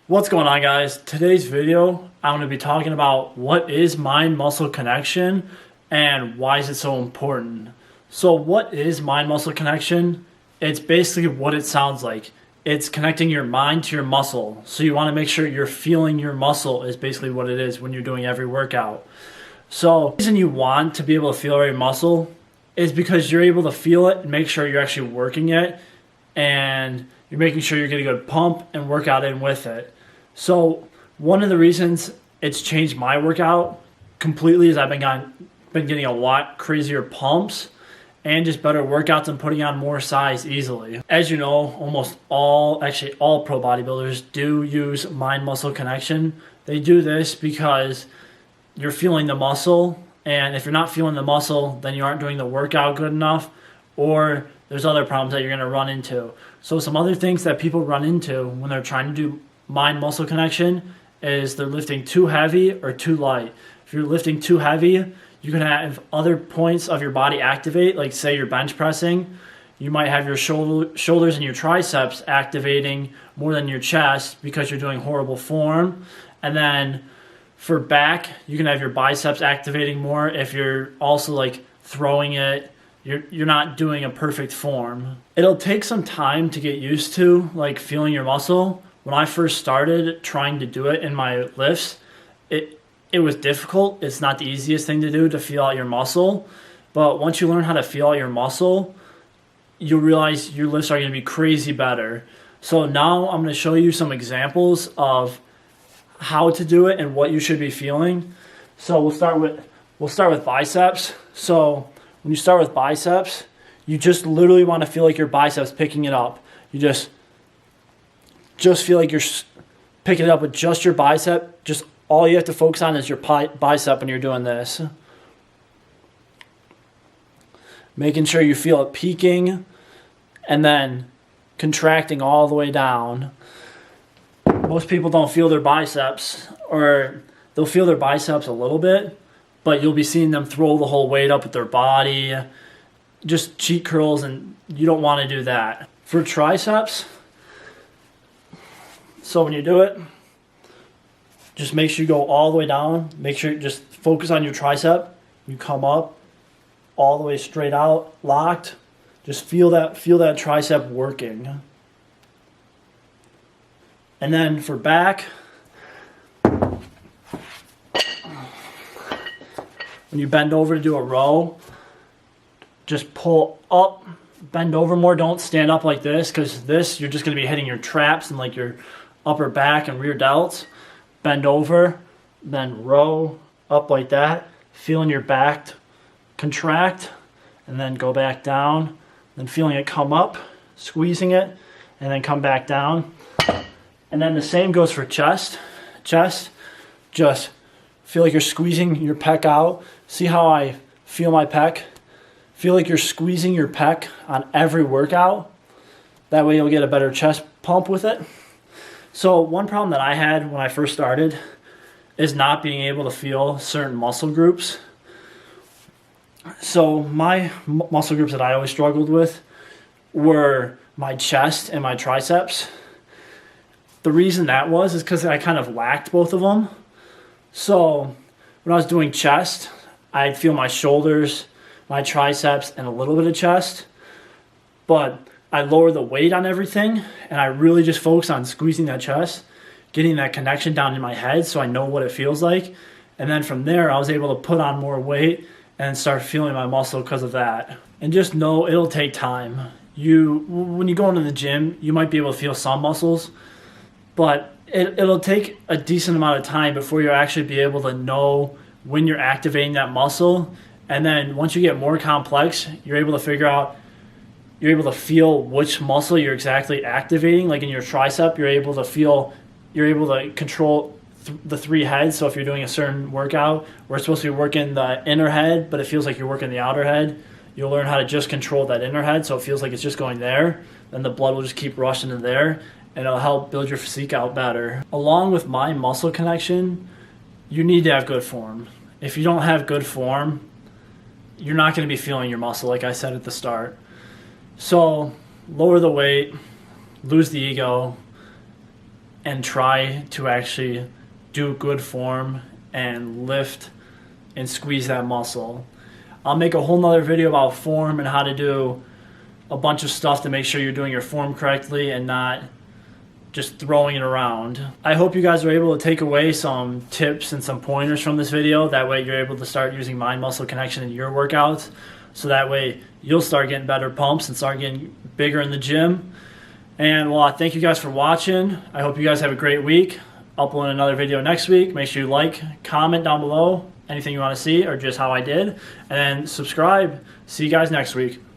What's going on, guys? Today's video, I'm going to be talking about what is mind-muscle connection and why is it so important. So what is mind-muscle connection? It's basically what it sounds like. It's connecting your mind to your muscle. So you want to make sure you're feeling your muscle is basically what it is when you're doing every workout. So the reason you want to be able to feel every muscle is because you're able to feel it and make sure you're actually working it, and you're making sure you're getting a good pump and workout in with it. So one of the reasons it's changed my workout completely is I've been getting a lot crazier pumps and just better workouts and putting on more size easily. As you know, almost all pro bodybuilders do use mind-muscle connection. They do this because you're feeling the muscle, and if you're not feeling the muscle, then you aren't doing the workout good enough, or there's other problems that you're going to run into. So some other things that people run into when they're trying to do mind-muscle connection is they're lifting too heavy or too light. If you're lifting too heavy, you can have other points of your body activate, like say you're bench pressing. You might have your shoulders and your triceps activating more than your chest because you're doing horrible form. And then for back, you can have your biceps activating more if you're also like throwing it. You're not doing a perfect form. It'll take some time to get used to like feeling your muscle. When I first started trying to do it in my lifts, it was difficult. It's not the easiest thing to do to feel out your muscle. But once you learn how to feel out your muscle, you'll realize your lifts are going to be crazy better. So now I'm going to show you some examples of how to do it and what you should be feeling. So we'll start with biceps. So when you start with biceps, you just literally want to feel like your biceps picking it up. You just feel like you're picking it up with just your bicep. Just all you have to focus on is your bicep when you're doing this. Making sure you feel it peaking and then contracting all the way down. Most people don't feel their biceps, or they'll feel their biceps a little bit, but you'll be seeing them throw the whole weight up with their body, just cheat curls, and you don't want to do that. For triceps, so when you do it, just make sure you go all the way down. Make sure you just focus on your tricep. You come up all the way straight out, locked. Just feel that tricep working. And then for back, when you bend over to do a row, just pull up, bend over more. Don't stand up like this, because this, you're just going to be hitting your traps and like your upper back and rear delts. Bend over, then row up like that, feeling your back contract, and then go back down, then feeling it come up, squeezing it, and then come back down. And then the same goes for chest. Chest, just feel like you're squeezing your pec out. See how I feel my pec? Feel like you're squeezing your pec on every workout. That way you'll get a better chest pump with it. So one problem that I had when I first started is not being able to feel certain muscle groups. So my muscle groups that I always struggled with were my chest and my triceps. The reason that was is because I kind of lacked both of them. So when I was doing chest, I'd feel my shoulders, my triceps, and a little bit of chest. But I lowered the weight on everything, and I really just focused on squeezing that chest, getting that connection down in my head so I know what it feels like. And then from there, I was able to put on more weight and start feeling my muscle because of that. And just know it'll take time. When you go into the gym, you might be able to feel some muscles, but it'll take a decent amount of time before you actually be able to know when you're activating that muscle. And then once you get more complex, you're able to feel which muscle you're exactly activating. Like in your tricep, you're able to control the three heads. So if you're doing a certain workout where it's supposed to be working the inner head, but it feels like you're working the outer head, you'll learn how to just control that inner head so it feels like it's just going there. Then the blood will just keep rushing to there, and it'll help build your physique out better. Along with mind muscle connection, you need to have good form. If you don't have good form, you're not going to be feeling your muscle, like I said at the start. So lower the weight, lose the ego, and try to actually do good form and lift and squeeze that muscle. I'll make a whole nother video about form and how to do a bunch of stuff to make sure you're doing your form correctly and not just throwing it around. I hope you guys are able to take away some tips and some pointers from this video. That way you're able to start using mind-muscle connection in your workouts. So that way you'll start getting better pumps and start getting bigger in the gym. And well, thank you guys for watching. I hope you guys have a great week. Upload another video next week. Make sure you like, comment down below anything you want to see or just how I did. And then subscribe. See you guys next week.